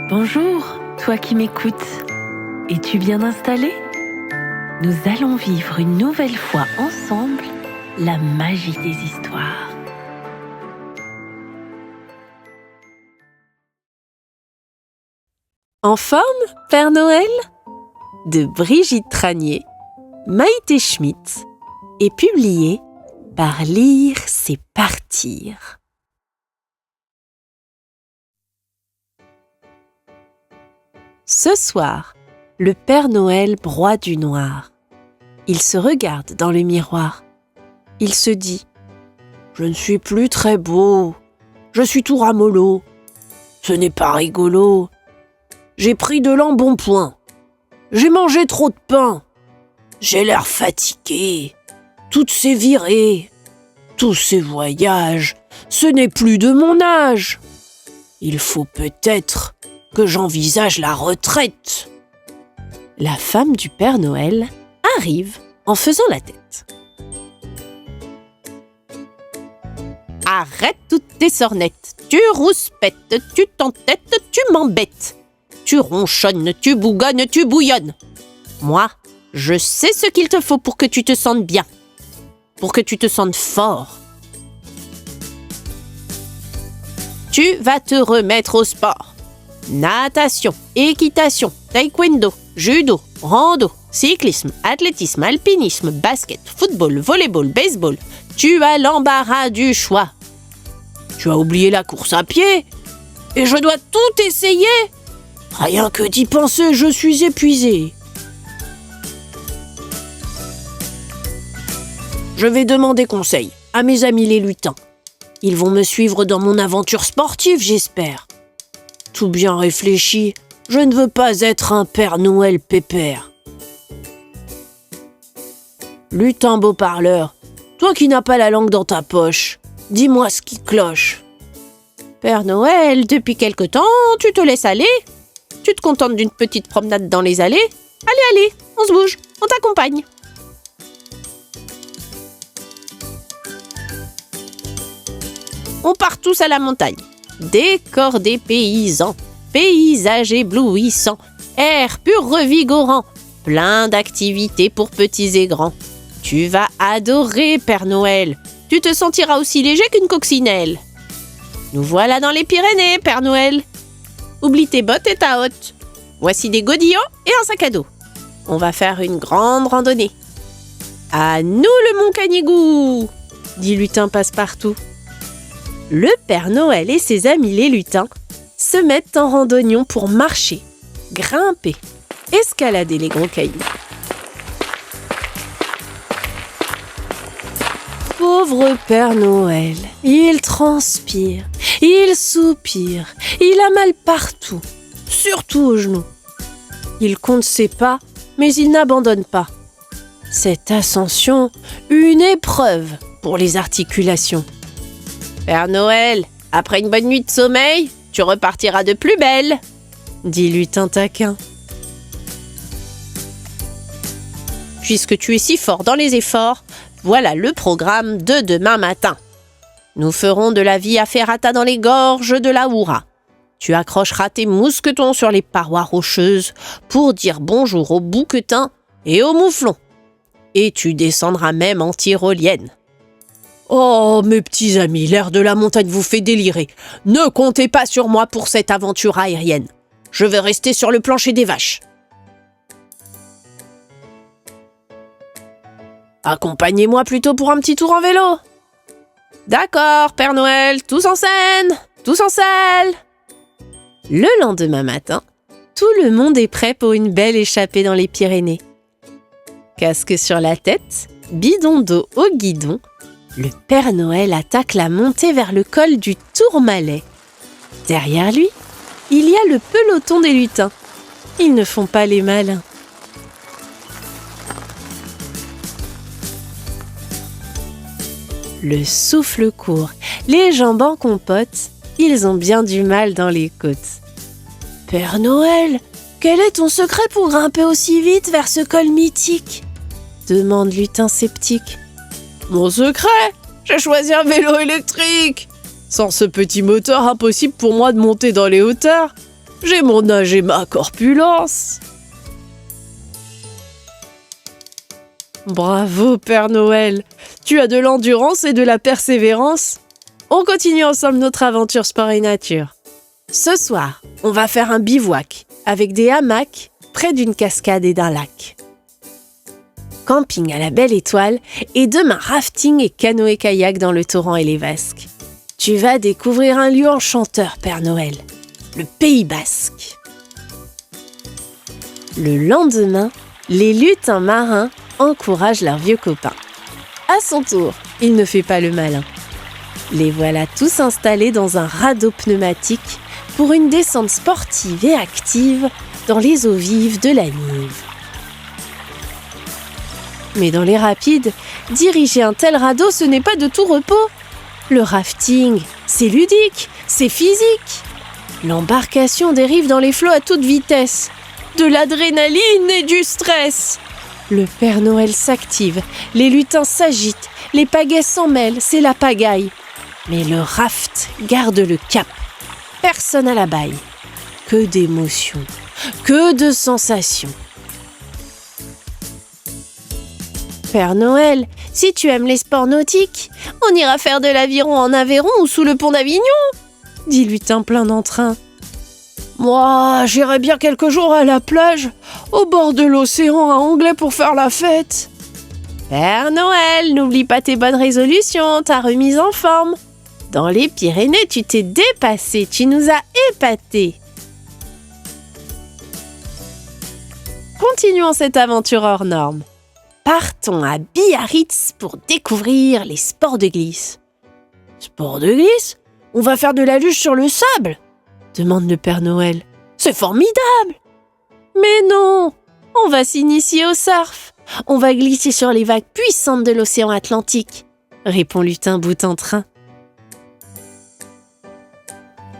Bonjour, toi qui m'écoutes. Es-tu bien installé ? Nous allons vivre une nouvelle fois ensemble la magie des histoires. En forme, Père Noël ? De Brigitte Tranier, Maïté Schmitt et publié par Lire, c'est partir. Ce soir, le Père Noël broie du noir. Il se regarde dans le miroir. Il se dit « Je ne suis plus très beau, je suis tout ramollo. Ce n'est pas rigolo. J'ai pris de l'embonpoint. J'ai mangé trop de pain. J'ai l'air fatigué. Toutes ces virées, tous ces voyages, ce n'est plus de mon âge. Il faut peut-être que j'envisage la retraite. » La femme du Père Noël arrive en faisant la tête. « Arrête toutes tes sornettes, tu rouspètes, tu t'entêtes, tu m'embêtes. Tu ronchonnes, tu bougonnes, tu bouillonnes. Moi, je sais ce qu'il te faut pour que tu te sentes bien, pour que tu te sentes fort. Tu vas te remettre au sport. Natation, équitation, taekwondo, judo, rando, cyclisme, athlétisme, alpinisme, basket, football, volleyball, baseball. Tu as l'embarras du choix. Tu as oublié la course à pied et je dois tout essayer. Rien que d'y penser, je suis épuisé. Je vais demander conseil à mes amis les lutins. Ils vont me suivre dans mon aventure sportive, j'espère. Tout bien réfléchi, je ne veux pas être un Père Noël pépère. Lutin beau parleur, toi qui n'as pas la langue dans ta poche, dis-moi ce qui cloche. Père Noël, depuis quelque temps, tu te laisses aller. Tu te contentes d'une petite promenade dans les allées. Allez, on se bouge, on t'accompagne. On part tous à la montagne. Décor des paysans, paysage éblouissant, air pur revigorant, plein d'activités pour petits et grands. Tu vas adorer Père Noël, tu te sentiras aussi léger qu'une coccinelle. Nous voilà dans les Pyrénées, Père Noël. Oublie tes bottes et ta hotte. Voici des godillots et un sac à dos. On va faire une grande randonnée. À nous le Mont Canigou, dit Lutin Passepartout. Le Père Noël et ses amis les lutins se mettent en randonnion pour marcher, grimper, escalader les gros cailloux. Pauvre Père Noël, il transpire, il soupire, il a mal partout, surtout aux genoux. Il compte ses pas, mais il n'abandonne pas. Cette ascension, une épreuve pour les articulations. Père Noël, après une bonne nuit de sommeil, tu repartiras de plus belle, dit Lutin taquin. Puisque tu es si fort dans les efforts, voilà le programme de demain matin. Nous ferons de la via ferrata dans les gorges de la Houra. Tu accrocheras tes mousquetons sur les parois rocheuses pour dire bonjour aux bouquetins et aux mouflons. Et tu descendras même en tyrolienne. Oh, mes petits amis, l'air de la montagne vous fait délirer. Ne comptez pas sur moi pour cette aventure aérienne. Je vais rester sur le plancher des vaches. Accompagnez-moi plutôt pour un petit tour en vélo. D'accord, Père Noël, tous en scène, tous en selle. Le lendemain matin, tout le monde est prêt pour une belle échappée dans les Pyrénées. Casque sur la tête, bidon d'eau au guidon, le Père Noël attaque la montée vers le col du Tourmalet. Derrière lui, il y a le peloton des lutins. Ils ne font pas les malins. Le souffle court, les jambes en compote, ils ont bien du mal dans les côtes. « Père Noël, quel est ton secret pour grimper aussi vite vers ce col mythique ?» demande Lutin sceptique. « Mon secret ? J'ai choisi un vélo électrique. Sans ce petit moteur, impossible pour moi de monter dans les hauteurs. J'ai mon âge et ma corpulence. Bravo, Père Noël. Tu as de l'endurance et de la persévérance. On continue ensemble notre aventure sport et nature. Ce soir, on va faire un bivouac avec des hamacs près d'une cascade et d'un lac. Camping à la belle étoile et demain rafting et canoë-kayak dans le torrent et les vasques. Tu vas découvrir un lieu enchanteur, Père Noël, le Pays Basque. Le lendemain, les lutins marins encouragent leurs vieux copains. À son tour, il ne fait pas le malin. Les voilà tous installés dans un radeau pneumatique pour une descente sportive et active dans les eaux vives de la Nive. Mais dans les rapides, diriger un tel radeau, ce n'est pas de tout repos. Le rafting, c'est ludique, c'est physique. L'embarcation dérive dans les flots à toute vitesse. De l'adrénaline et du stress. Le Père Noël s'active, les lutins s'agitent, les pagaies s'en mêlent, c'est la pagaille. Mais le raft garde le cap. Personne à la baille. Que d'émotions, que de sensations. Père Noël, si tu aimes les sports nautiques, on ira faire de l'aviron en Aveyron ou sous le pont d'Avignon, dit lutin plein d'entrain. Moi, j'irai bien quelques jours à la plage, au bord de l'océan à Anglais pour faire la fête. Père Noël, n'oublie pas tes bonnes résolutions, ta remise en forme. Dans les Pyrénées, tu t'es dépassé, tu nous as épatés. Continuons cette aventure hors norme. Partons à Biarritz pour découvrir les sports de glisse. Sports de glisse? On va faire de la luge sur le sable? Demande le Père Noël. C'est formidable! Mais non! On va s'initier au surf. On va glisser sur les vagues puissantes de l'océan Atlantique, répond Lutin bout en train.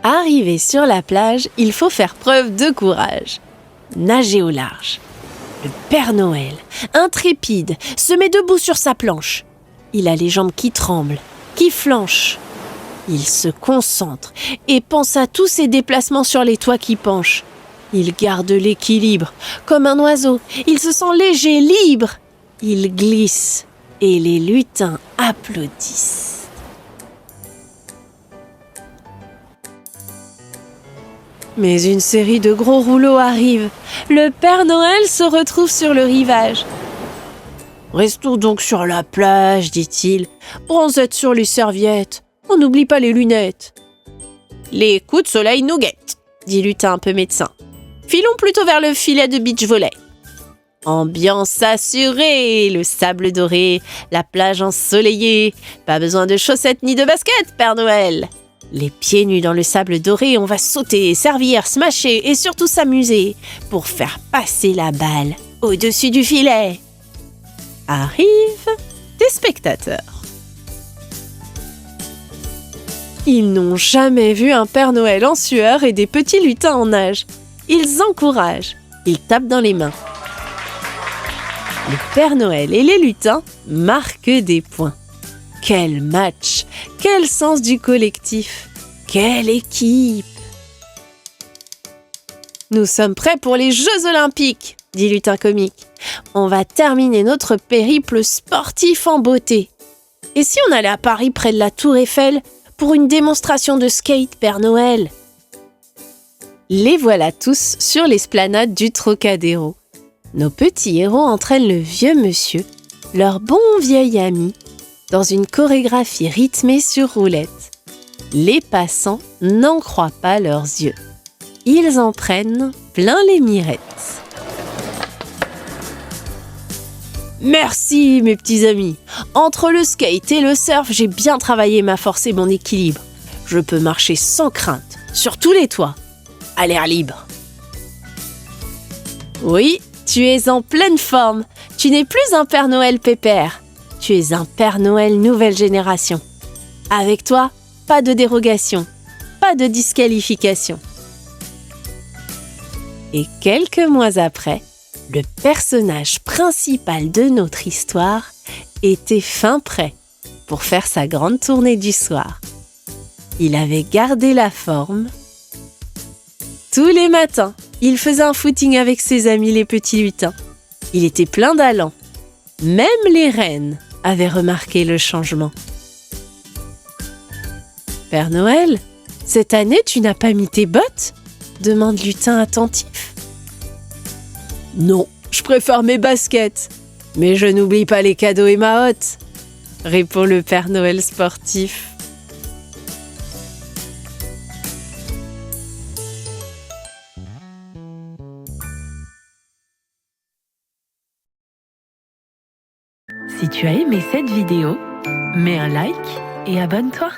Arrivé sur la plage, il faut faire preuve de courage. Nager au large. Le Père Noël, intrépide, se met debout sur sa planche. Il a les jambes qui tremblent, qui flanchent. Il se concentre et pense à tous ses déplacements sur les toits qui penchent. Il garde l'équilibre, comme un oiseau. Il se sent léger, libre. Il glisse et les lutins applaudissent. Mais une série de gros rouleaux arrive. Le Père Noël se retrouve sur le rivage. « Restons donc sur la plage, dit-il. Bronzette sur les serviettes. On n'oublie pas les lunettes. » Les coups de soleil nous guettent, dit Lutin un peu médecin. Filons plutôt vers le filet de beach-volley. Ambiance assurée, le sable doré, la plage ensoleillée. Pas besoin de chaussettes ni de baskets, Père Noël. Les pieds nus dans le sable doré, on va sauter, servir, smasher et surtout s'amuser pour faire passer la balle au-dessus du filet. Arrivent des spectateurs. Ils n'ont jamais vu un Père Noël en sueur et des petits lutins en nage. Ils encouragent, ils tapent dans les mains. Le Père Noël et les lutins marquent des points. Quel match! Quel sens du collectif! Quelle équipe! Nous sommes prêts pour les Jeux Olympiques, dit Lutin comique. On va terminer notre périple sportif en beauté. Et si on allait à Paris près de la Tour Eiffel pour une démonstration de skate, Père Noël? Les voilà tous sur l'esplanade du Trocadéro. Nos petits héros entraînent le vieux monsieur, leur bon vieil ami, dans une chorégraphie rythmée sur roulette. Les passants n'en croient pas leurs yeux. Ils en prennent plein les mirettes. Merci mes petits amis. Entre le skate et le surf, j'ai bien travaillé ma force et mon équilibre. Je peux marcher sans crainte, sur tous les toits, à l'air libre. Oui, tu es en pleine forme. Tu n'es plus un Père Noël pépère. Tu es un Père Noël nouvelle génération. Avec toi, pas de dérogation, pas de disqualification. Et quelques mois après, le personnage principal de notre histoire était fin prêt pour faire sa grande tournée du soir. Il avait gardé la forme, Tous les matins, il faisait un footing avec ses amis les petits lutins. Il était plein d'allant. Même les reines avaient remarqué le changement. « Père Noël, cette année, tu n'as pas mis tes bottes ?» demande Lutin attentif. « Non, je préfère mes baskets. Mais je n'oublie pas les cadeaux et ma hotte !» répond le Père Noël sportif. Si tu as aimé cette vidéo, mets un like et abonne-toi.